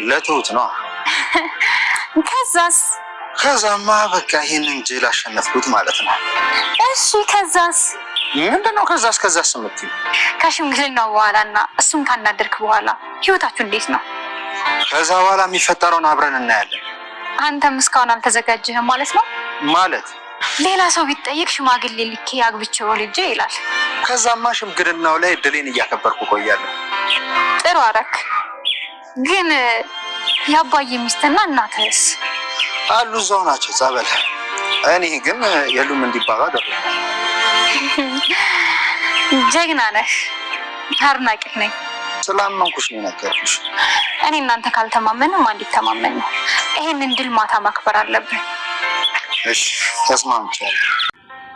ለትሁት ነው። ከዛማ በቃ ይሄንን ጅል አሸነፍኩት ማለት ነው። እሺ ከዛስ ምንድነው? ከዛስ የምትይው ከሽምግልናው በኋላና እሱን ካናደርክ በኋላ ህይወታችሁ እንዴት ነው? ከዛ በኋላ የሚፈጠረውን አብረን እናያለን። አንተም እስካሁን አልተዘጋጀህም ማለት ነው? ማለት ሌላ ሰው ቢጠይቅ ሽማግሌ ልኬ አግብቼው ልጄ ይላል። ከዛማ ሽምግልናው ላይ እድሌን እያከበርኩ ቆያለሁ። ጥሩ አደረክ። ግን የአባዬ ሚስትና እናትህስ? አሉ እዛው ናቸው ጸበል። እኔ ግን የሉም እንዲባሉ አደረኩ። ጀግና ነህ፣ አድናቂህ ነኝ። ስላመንኩሽ ነው የነገርኩሽ። እኔ እናንተ ካልተማመንም ማን ሊተማመን ነው? ይሄንን ድል ማታ ማክበር አለብን። እሺ ተስማምቻለሁ።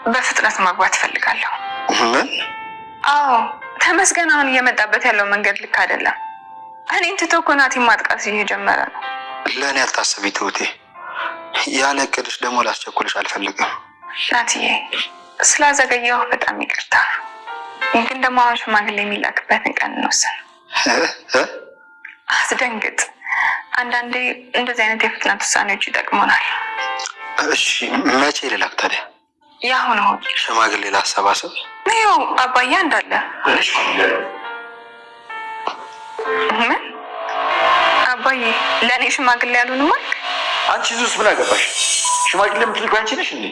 በፍጥነት መግባት እፈልጋለሁ። ምን? አዎ ተመስገን አሁን እየመጣበት ያለው መንገድ ልክ አይደለም። እኔን ትቶ እኮ ናቲን ማጥቃት እየጀመረ ነው። ለእኔ አልታሰቢ ትሁቴ። ያለ እቅድሽ ደግሞ ላስቸኩልሽ አልፈልግም። ናትዬ ስላዘገየሁ በጣም ይቅርታ። ግን ደግሞ አሁን ሽማግሌ የሚላክበትን ቀን እንወስን። አትደንግጥ። አንዳንዴ እንደዚህ አይነት የፍጥነት ውሳኔዎች ይጠቅሙናል። እሺ መቼ ልላክ ታዲያ? ያሁን ሽማግሌ ላሰባሰብ? ይኸው አባዬ እንዳለ። ምን አባዬ ለእኔ ሽማግሌ ያሉን ማልክ? አንቺ ዙስ ምን አገባሽ? ሽማግሌ የምትልከው አንቺ ነሽ እንዴ?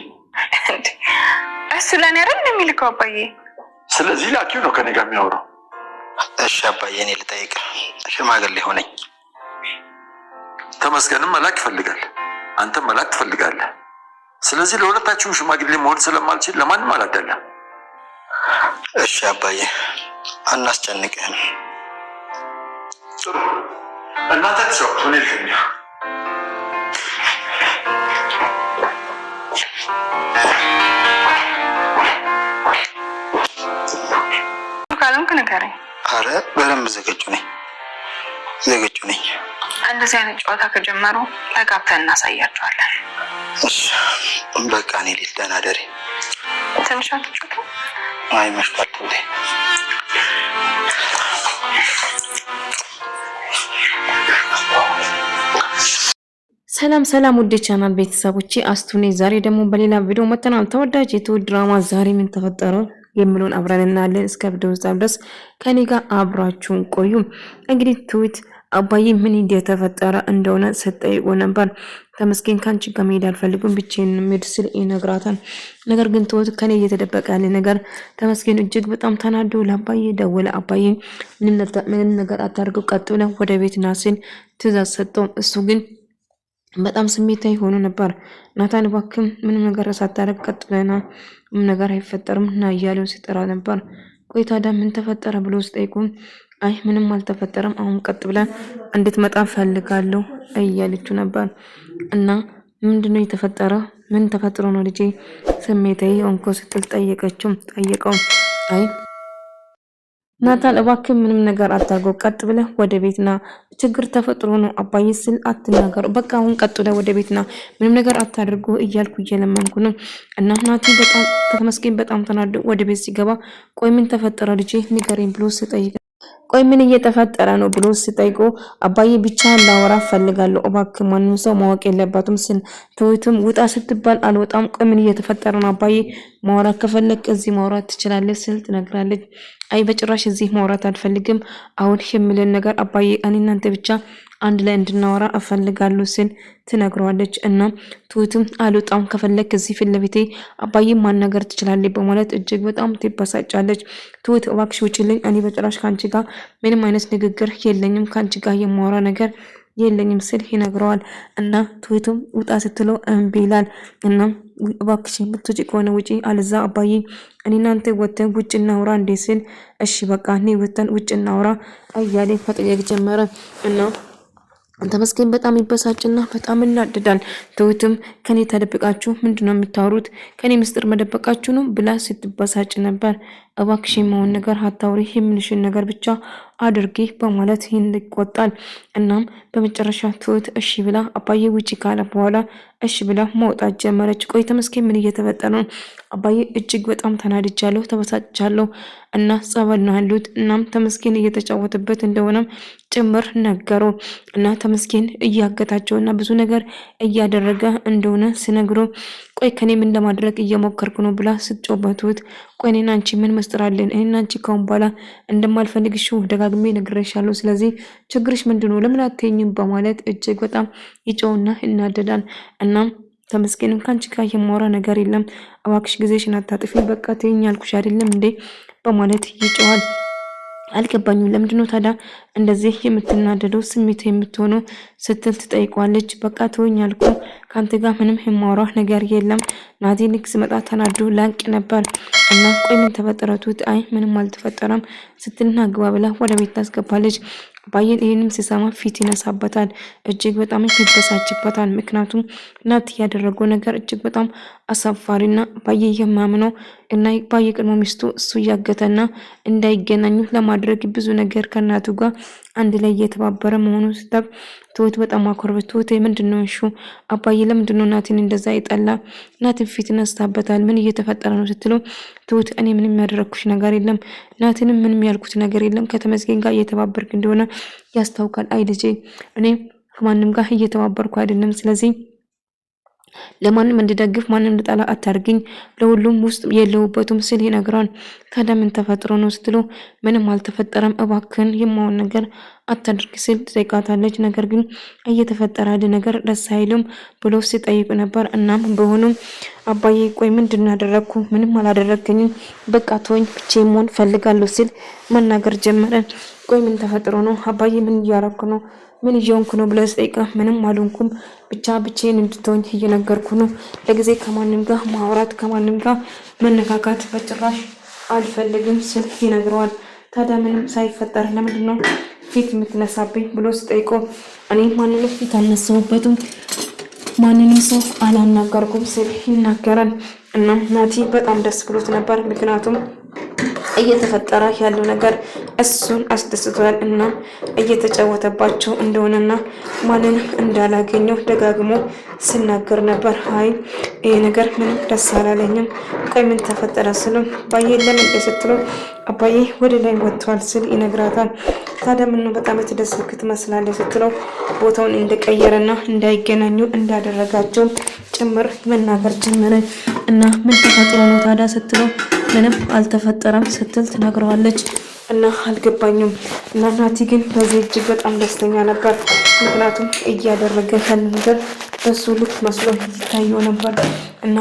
እሱ ለእኔ አይደል የሚልከው አባዬ። ስለዚህ ላኪው ነው ከኔ ጋር የሚያወራው። እሺ አባዬ እኔ ልጠይቅ፣ ሽማግሌ ሆነኝ። ተመስገንም መላክ ይፈልጋል፣ አንተም መላክ ትፈልጋለህ። ስለዚህ ለሁለታችሁም ሽማግሌ መሆን ስለማልችል ለማንም አላዳለም። እሺ አባዬ አናስጨንቅህም። እናንተ ተጫወቱ፣ እኔ ልተኛ። ካለምክ ንገረኝ። አረ በደንብ ዝግጁ ነኝ። እንደዚህ አይነት ጨዋታ ከጀመሩ ተጋብተን እናሳያቸዋለን። እሺ በቃ እኔ ልሂድ። ደህና ደሪ። ትንሽ አትጫወቱ? አይ መሽቷል። ሰላም ውድ ቻናል ቤተሰቦቼ አስቱ ነኝ። ዛሬ ደግሞ በሌላ ቪዲዮ መጥተናል። ተወዳጅ የትሁት ድራማ ዛሬ ምን ተፈጠረ የሚለውን አብረን እናያለን። እስከ ቪዲዮ ድረስ ከኔ ጋር አብራችሁን ቆዩ። እንግዲህ ትሁት አባዬ ምን እንደተፈጠረ እንደሆነ ስትጠይቆ ነበር። ተመስገን ካንቺ ጋር መሄድ አልፈልግም ብቻዬን መሄድ ስል ይነግራታል። ነገር ግን ትሁት ከኔ እየተደበቀ ያለ ነገር ተመስገን እጅግ በጣም ተናዶ ለአባዬ ደወለ። አባዬ ምንም ነገር አታርገው፣ ቀጥ ብለህ ወደ ቤት ና ሲል ትእዛዝ ሰጠው። እሱ ግን በጣም ስሜታዊ ሆኖ ነበር። ናታን እባክህ ምንም ነገር ሳታረግ ቀጥ ብለህ ና፣ ምንም ነገር አይፈጠርም ና እያለው ሲጠራ ነበር። ቆይ ታዲያ ምን ተፈጠረ ብሎ ሲጠይቁ አይ ምንም አልተፈጠረም፣ አሁን ቀጥ ብለን እንድትመጣ ፈልጋለሁ እያለችው ነበር። እና ምንድነው የተፈጠረ? ምን ተፈጥሮ ነው ልጄ ስሜታዊ ሆንኮ ስትል ጠየቀው። አይ ናታን እባክህ ምንም ነገር አታርገው፣ ቀጥ ብለህ ወደ ቤትና ችግር ተፈጥሮ ነው አባዬ ስል አትናገሩ፣ በቃ አሁን ቀጥ ብለህ ወደ ቤትና ምንም ነገር አታድርጉ እያልኩ እየለመንኩ ነው። እና ናቲ በጣም ተመስገን በጣም ተናዶ ወደ ቤት ሲገባ ቆይ ምን ተፈጠረ ልጄ ንገረኝ ብሎ ሲጠይቅ ቆይ ምን እየተፈጠረ ነው ብሎ ሲጠይቁ አባዬ ብቻዬን ላወራ ፈልጋለሁ፣ እባክህ ማንም ሰው ማወቅ የለባትም ስል ትሁትም ውጣ ስትባል አልወጣም፣ ቆይ ምን እየተፈጠረ ነው አባዬ ማውራት ከፈለክ እዚህ ማውራት ትችላለህ ስል ትነግራለች። አይ በጭራሽ እዚህ ማውራት አልፈልግም፣ አሁን የምልን ነገር አባዬ እኔ እናንተ ብቻ አንድ ላይ እንድናወራ እፈልጋለሁ ስል ትነግረዋለች። እና ትሁትም አልወጣም፣ ከፈለክ እዚህ ፊት ለፊቴ አባዬ ማናገር ትችላለች በማለት እጅግ በጣም ትበሳጫለች። ትሁት እባክሽ ውጪልኝ፣ እኔ በጭራሽ ካንቺ ጋር ምንም አይነት ንግግር የለኝም፣ ካንቺ ጋር የማወራ ነገር የለኝም ስል ይነግረዋል። እና ትሁትም ውጣ ስትለው እምቢ ይላል። እና እባክሽ ብትውጪ ከሆነ ውጪ፣ አለዛ አባዬ እኔ እናንተ ወተን ውጭ እናውራ እንዴ ስል እሺ በቃ እኔ ወተን ውጭ እናውራ እያለ መጠየቅ ጀመረ። እና ተመስገን በጣም ይበሳጭና በጣም እናደዳል። ትሁትም ከኔ ተደብቃችሁ ምንድነው የምታወሩት? ከኔ ምስጢር መደበቃችሁ ነው ብላ ስትበሳጭ ነበር። እባክሽ የማውን ነገር አታውሪ፣ የምልሽን ነገር ብቻ አድርጊ በማለት ይቆጣል። እናም በመጨረሻ ትሁት እሺ ብላ አባዬ ውጪ ካለ በኋላ እሺ ብላ መውጣት ጀመረች። ቆይ ተመስገን ምን እየተፈጠረ ነው? አባዬ እጅግ በጣም ተናድጃለሁ፣ ተበሳጭቻለሁ እና ጸበል ነው ያሉት። እናም ተመስገን እየተጫወተበት እንደሆነም ጭምር ነገረው እና ተመስገን እያገታቸውና ብዙ ነገር እያደረገ እንደሆነ ሲነግሮ ቆይ ከኔ ምን ለማድረግ እየሞከርኩ ነው ብላ ስትጮበት ቆይ እኔና አንቺ ምን መስጥራለን? እኔና አንቺ ካሁን በኋላ እንደማልፈልግሽ ደጋግሜ ነግሬሻለሁ። ስለዚህ ችግርሽ ምንድነው? ለምን አትይኝም? በማለት እጅግ በጣም ይጮውና ይናደዳል። እናም ተመስገንም ካንቺ ጋር የማወራ ነገር የለም፣ እባክሽ ጊዜሽን አታጥፊ፣ በቃ ተይኝ አልኩሽ አይደለም እንዴ? በማለት ይጮዋል። አልገባኝም ለምንድነው ታዲያ እንደዚህ የምትናደደው ስሜት የምትሆነው ስትል ትጠይቋለች። በቃ ተወኝ አልኩ፣ ካንተ ጋር ምንም የማወራው ነገር የለም። ናቲ ልክ ስመጣ ተናዶ ላንቅ ነበር እና ቆይ ምን ተፈጠረቱት? አይ ምንም አልተፈጠረም ስትልና ግባ ብላ ወደ ቤት ታስገባለች። አባዬን ይህንም ሲሰማ ፊት ይነሳበታል፣ እጅግ በጣም ይበሳጭበታል። ምክንያቱም ናቲ ያደረገው ነገር እጅግ በጣም አሳፋሪና አባዬ የማምነው እና አባዬ ቀድሞ ሚስቱ እሱ እያገተና እንዳይገናኙ ለማድረግ ብዙ ነገር ከናቱ ጋር አንድ ላይ እየተባበረ መሆኑ ስታውቅ ትሁት በጣም አኮርበት። ትሁት ምንድነው እሹ አባዬ ለምንድነው ናቲን እንደዛ ይጠላ? ናቲን ፊት ይነሳበታል። ምን እየተፈጠረ ነው ስትለው ትሁት እኔ ምንም ያደረኩሽ ነገር የለም፣ ናቲንም ምንም ያልኩት ነገር የለም፣ ከተመስገን ጋር እየተባበርክ እንደሆነ ያስታውቃል። አይ ልጄ እኔ ከማንም ጋር እየተባበርኩ አይደለም፣ ስለዚህ ለማንም እንድደግፍ ማንም እንድጠላ አታርግኝ፣ ለሁሉም ውስጥ የለውበትም ስል ይነግራል። ታዲያ ምን ተፈጥሮ ነው ስትለው ምንም አልተፈጠረም፣ እባክህን የማውን ነገር አታድርግ ስል ትጠይቃታለች። ነገር ግን እየተፈጠረ ያለ ነገር ደስ አይልም ብሎ ሲጠይቅ ነበር። እናም በሆኑም አባዬ ቆይ ምንድን ያደረግኩ? ምንም አላደረግኝም፣ በቃ ተወኝ፣ ብቻዬን መሆን ፈልጋለሁ ሲል መናገር ጀመረ። ቆይ ምን ተፈጥሮ ነው አባዬ? ምን እያረኩ ነው? ምን እየሆንኩ ነው ብለህ ስጠይቃ ምንም አልሆንኩም፣ ብቻዬን እንድትሆኝ እየነገርኩ ነው። ለጊዜ ከማንም ጋር ማውራት ከማንም ጋር መነካካት በጭራሽ አልፈልግም ስል ይነግረዋል። ታዲያ ምንም ሳይፈጠር ለምንድን ነው ፊት የምትነሳብኝ ብሎ ስጠይቆ እኔ ማንንም ፊት አልነሳሁበትም፣ ማንንም ሰው አላናገርኩም ስል ይናገራል። እና ናቲ በጣም ደስ ብሎት ነበር፣ ምክንያቱም እየተፈጠረ ያለው ነገር እሱን አስደስቷል እና እየተጫወተባቸው እንደሆነና ማንንም እንዳላገኘው ደጋግሞ ሲናገር ነበር። አይ ይሄ ነገር ምንም ደስ አላለኝም፣ ቆይ ምን ተፈጠረ ስለው አባዬ ለምን ስትለው አባዬ ወደ ላይ ወጥቷል ስል ይነግራታል። ታዲያ ምን ነው በጣም የተደሰትክ ትመስላለህ ስትለው ቦታውን እንደቀየረና እንዳይገናኙ እንዳደረጋቸው ጭምር መናገር ጀመረ። እና ምን ተፈጥሮ ነው ታዲያ ስትለው ምንም አልተፈጠረም ስትል ትነግረዋለች። እና አልገባኝም። እና ናቲ ግን በዚህ እጅግ በጣም ደስተኛ ነበር፣ ምክንያቱም እያደረገ ያለ ነገር በሱ ልክ መስሎ ይታየው ነበር እና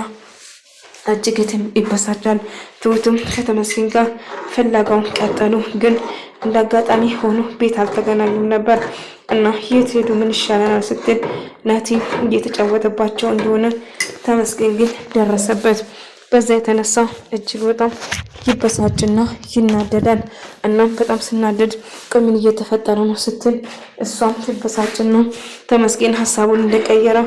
እጅግትም ይበሳጫል። ትሁትም ከተመስገን ጋር ፍለጋውን ቀጠሉ። ግን እንዳጋጣሚ ሆኖ ቤት አልተገናኙም ነበር እና የት ሄዱ ምን ይሻለናል ስትል ናቲ እየተጫወተባቸው እንደሆነ ተመስገን ግን ደረሰበት። በዛ የተነሳ እጅግ በጣም ይበሳጭና ይናደዳል። እናም በጣም ስናደድ ምን እየተፈጠረ ነው ስትል እሷም ትበሳጭና ተመስገን ሀሳቡን እንደቀየረ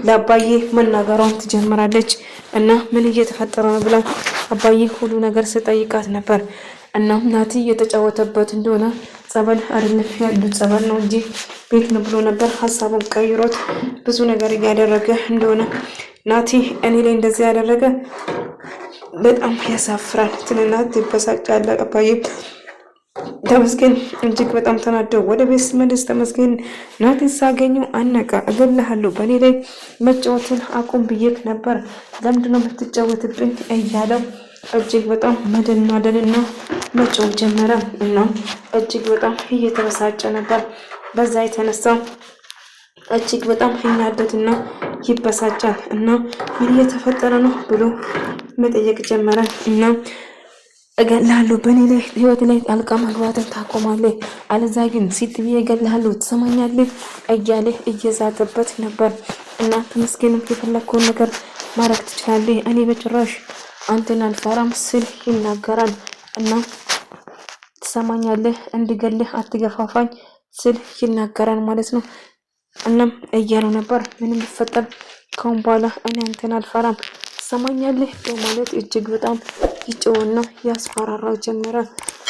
ለአባዬ መናገሯን ትጀምራለች። እና ምን እየተፈጠረ ነው ብላ አባዬ ሁሉ ነገር ስጠይቃት ነበር። እናም ናቲ እየተጫወተበት እንደሆነ ጸበል አይደለም ያሉት ጸበል ነው እንጂ ቤት ነው ብሎ ነበር ሀሳቡን ቀይሮት ብዙ ነገር እያደረገ እንደሆነ ናቲ እኔ ላይ እንደዚህ ያደረገ በጣም ያሳፍራል ትልና ትበሳጫለች። አባዬ ተመስገን እጅግ በጣም ተናደው ወደ ቤት ሲመለስ ተመስገን ናቲ ሳገኘው አነቃ፣ እገልሃለሁ፣ በእኔ ላይ መጫወትን አቁም ብዬክ ነበር፣ ለምንድን ነው የምትጫወትብኝ እያለው እጅግ በጣም መደናደንና መጮህ ጀመረ። እና እጅግ በጣም እየተበሳጨ ነበር። በዛ የተነሳ እጅግ በጣም ይናደድና ይበሳጫል። እና ምን እየተፈጠረ ነው ብሎ መጠየቅ ጀመረ። እና እገልሃለሁ፣ በእኔ ላይ ህይወት ላይ ጣልቃ መግባትን ታቆማለህ፣ አለዛ ግን ሲትቢ እገልሃለሁ፣ ትሰማኛለህ እያለ እየዛተበት ነበር። እና ተመስገንም የፈለከውን ነገር ማድረግ ትችላለህ፣ እኔ በጭራሽ አንተን አልፈራም ስል ይናገራል። እና ትሰማኛለህ፣ እንድገልህ አትገፋፋኝ ስል ይናገራል ማለት ነው። እናም እያለው ነበር ምንም ቢፈጠር ከአሁን በኋላ እኔ አንተን አልፈራም ትሰማኛለህ በማለት እጅግ በጣም ይጮውና ያስፈራራው ጀመረ።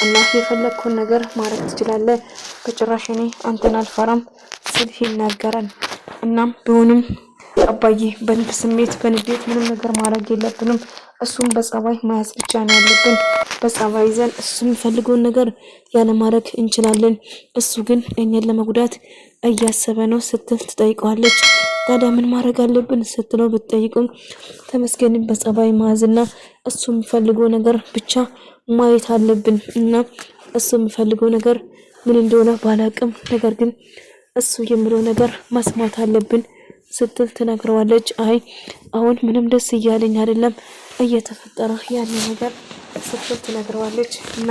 እና የፈለግከውን ነገር ማድረግ ትችላለህ፣ በጭራሽ እኔ አንተን አልፈራም ሲል ይናገራል። እናም ቢሆንም አባዬ በንድ ስሜት በንዴት ምንም ነገር ማድረግ የለብንም፣ እሱም በጸባይ መያዝ ብቻ ነው ያለብን። በጸባይ ይዘን እሱ የሚፈልገውን ነገር ያለ ማድረግ እንችላለን። እሱ ግን እኛን ለመጉዳት እያሰበ ነው ስትል ትጠይቀዋለች። ታዲያ ምን ማድረግ አለብን ስትለው ብትጠይቁም ተመስገንን በጸባይ መያዝና እሱ የሚፈልገው ነገር ብቻ ማየት አለብን እና እሱ የሚፈልገው ነገር ምን እንደሆነ ባላቅም ነገር ግን እሱ የሚለው ነገር መስማት አለብን ስትል ትነግረዋለች። አይ አሁን ምንም ደስ እያለኝ አይደለም እየተፈጠረ ያለ ነገር ስትል ትነግረዋለች። እና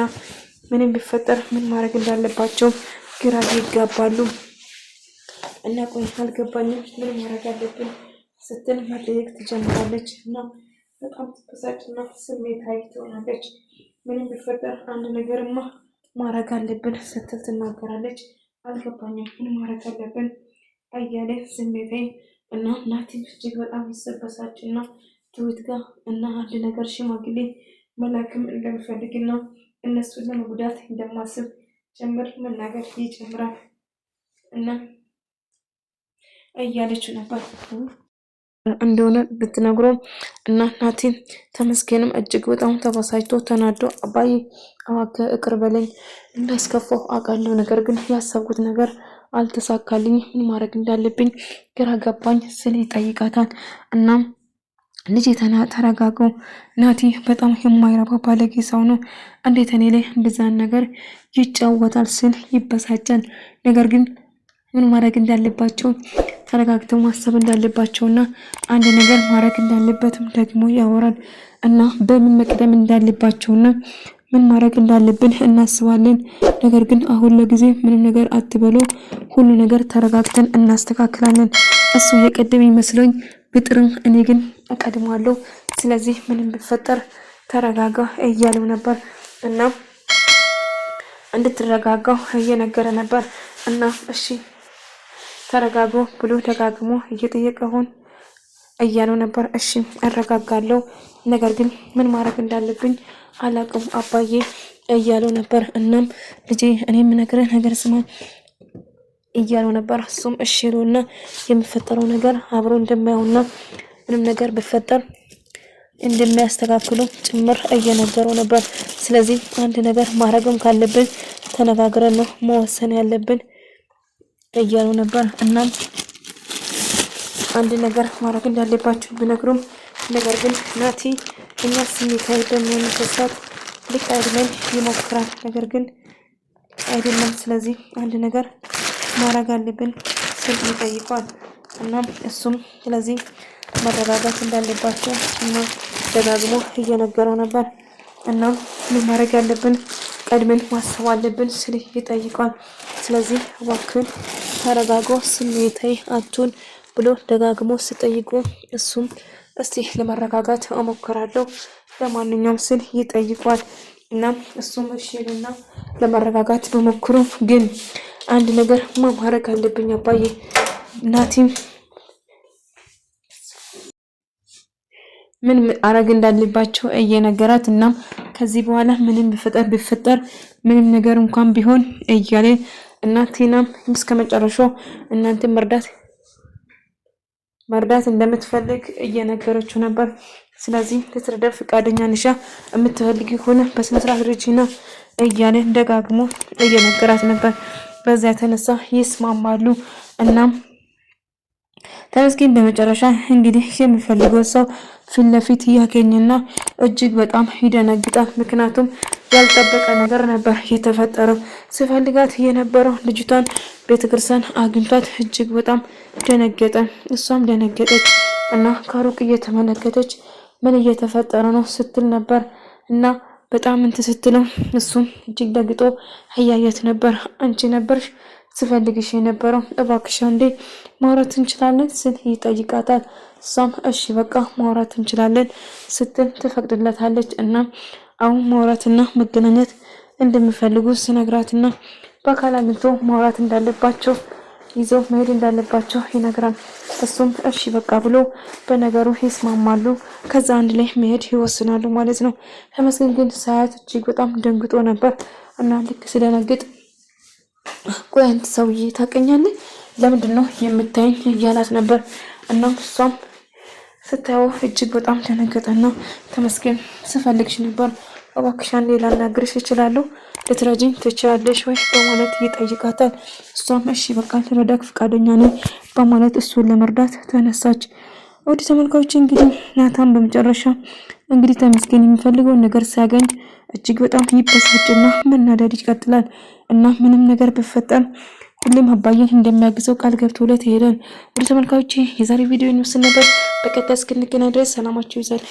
ምንም ቢፈጠር ምን ማድረግ እንዳለባቸው ግራ ይጋባሉ። እና ቆይ አልገባኝም ምን ማድረግ አለብን ስትል መጠየቅ ትጀምራለች። እና በጣም ተበሳጭና ስሜታዊ ትሆናለች። ምንም ቢፈጠር አንድ ነገርማ ማድረግ አለብን ስትል ትናገራለች። አልገባኝም ምን ማድረግ አለብን አያሌ ስሜታዊ እና ናቲም እጅግ በጣም ይሰበሳጭና ትሁት ጋር እና አንድ ነገር ሽማግሌ መላክም እንደምፈልግና እነሱን ለመጉዳት እንደማስብ ጭምር መናገር ይጀምራል። እና እያለች ነበር እንደሆነ ብትነግሮም እና ናቲ ተመስገንም እጅግ በጣም ተበሳጭቶ ተናዶ አባዬ እባክህ ይቅር በለኝ እንዳስከፋው አውቃለሁ፣ ነገር ግን ያሰብኩት ነገር አልተሳካልኝ፣ ምን ማድረግ እንዳለብኝ ግራ ገባኝ ስል ይጠይቃታል። እናም ልጅ ተረጋጉ፣ ናቲ በጣም የማይረባ ባለጌ ሰው ነው፣ እንዴት እኔ ላይ እንደዛን ነገር ይጫወታል ስል ይበሳጫል። ነገር ግን ምን ማድረግ እንዳለባቸው ተረጋግተው ማሰብ እንዳለባቸውና አንድ ነገር ማድረግ እንዳለበትም ደግሞ ያወራል። እና በምን መቅደም እንዳለባቸውና ምን ማድረግ እንዳለብን እናስባለን። ነገር ግን አሁን ለጊዜ ምንም ነገር አትበሉ፣ ሁሉ ነገር ተረጋግተን እናስተካክላለን። እሱ የቀደመ ይመስለኝ ብጥርም እኔ ግን እቀድማለሁ፣ ስለዚህ ምንም ቢፈጠር ተረጋጋ እያለው ነበር። እና እንድትረጋጋው እየነገረ ነበር። እና እሺ ተረጋጉ ብሎ ደጋግሞ እየጠየቀውን እያለው ነበር። እሺ እረጋጋለሁ፣ ነገር ግን ምን ማድረግ እንዳለብኝ አላቅም አባዬ እያለው ነበር። እናም ልጄ እኔ የምነግርህ ነገር ስማ እያለው ነበር። እሱም እሺ ይለውና የሚፈጠረው ነገር አብሮ እንደማየውና ምንም ነገር ቢፈጠር እንደሚያስተካክሉ ጭምር እየነገረው ነበር። ስለዚህ አንድ ነገር ማድረግም ካለብን ተነጋግረን ነው መወሰን ያለብን እያለው ነበር። እናም አንድ ነገር ማድረግ እንዳለባቸው ቢነግሩም ነገር ግን ናቲ እኛ ስሜታዊ በሚሆንበት ሰዓት ሊቀድመን ይሞክራል፣ ነገር ግን አይደለም። ስለዚህ አንድ ነገር ማድረግ አለብን ስል ይጠይቋል። እናም እሱም ስለዚህ መረጋጋት እንዳለባቸው እና ደጋግሞ እየነገረው ነበር። እናም ምን ማድረግ ያለብን ቀድመን ማሰብ አለብን ስል ይጠይቋል። ስለዚህ እባክህን ተረጋጎ ስሜታዊ አትሁን ብሎ ደጋግሞ ሲጠይቁ እሱም እስቲ ለመረጋጋት እሞክራለሁ ለማንኛውም ስል ይጠይቋል። እናም እሱም እሺ ይልና ለመረጋጋት በሞክሩ ግን አንድ ነገር ማድረግ አለብኝ አባዬ ናቲም ምን አረግ እንዳለባቸው እየነገራት እናም ከዚህ በኋላ ምንም ቢፈጠር ምንም ነገር እንኳን ቢሆን እያለ እናቴናም እስከመጨረሻው እናንተ መርዳት እንደምትፈልግ እየነገረችው ነበር። ስለዚህ ልትረዳ ፈቃደኛ ነሽ የምትፈልጊ ከሆነ በስነ ስርዓት ርጂና እያለ ደጋግሞ እየነገራት ነበር። በዛ የተነሳ ይስማማሉ። እናም ተመስገን በመጨረሻ እንግዲህ የሚፈልገው ሰው ፊት ለፊት ያገኝና እጅግ በጣም ይደነግጣል። ምክንያቱም ያልጠበቀ ነገር ነበር የተፈጠረው። ሲፈልጋት የነበረው ልጅቷን ቤተክርስቲያን አግኝቷት እጅግ በጣም ደነገጠ። እሷም ደነገጠች እና ከሩቅ እየተመለከተች ምን እየተፈጠረ ነው ስትል ነበር እና በጣም እንትን ስትለው እሱም እጅግ ደግጦ እያየት ነበር። አንቺ ነበርሽ ስፈልግሽ የነበረው እባክሽ አንዴ ማውራት እንችላለን ስል ይጠይቃታል። እሷም እሺ በቃ ማውራት እንችላለን ስትል ትፈቅድለታለች። እና አሁን ማውራትና መገናኘት እንደሚፈልጉ ስነግራትና በአካል አግኝቶ ማውራት እንዳለባቸው ይዘው መሄድ እንዳለባቸው ይነግራል። እሱም እሺ በቃ ብሎ በነገሩ ይስማማሉ። ከዛ አንድ ላይ መሄድ ይወስናሉ ማለት ነው። ተመስገን ግን ሳያት እጅግ በጣም ደንግጦ ነበር እና ልክ ስለነግጥ ቆይ አንተ ሰውዬ ታውቀኛለህ? ለምንድን ነው የምታየኝ? እያላት ነበር እና እሷም ስታየው እጅግ በጣም ደነገጠና ተመስገን ስፈልግሽ ነበር፣ እባክሽ አንዴ ላናግርሽ እችላለሁ? ልትረጂኝ ትችላለሽ ወይ በማለት ይጠይቃታል። እሷም እሺ በቃ ልረዳክ ፈቃደኛ ነኝ በማለት እሱን ለመርዳት ተነሳች። ወደ ተመልካዮች እንግዲህ ናታን በመጨረሻ እንግዲህ ተመስገን የሚፈልገውን ነገር ሲያገኝ እጅግ በጣም ይበሳጭና መናደድ ይቀጥላል እና ምንም ነገር ቢፈጠር ሁሌም አባዬን እንደሚያግዘው ቃል ገብቶለት ይሄዳል። ወደ ተመልካዮች የዛሬ ቪዲዮ ይመስል ነበር። በቀጣይ እስክንገናኝ ድረስ ሰላማችሁ ይብዛል።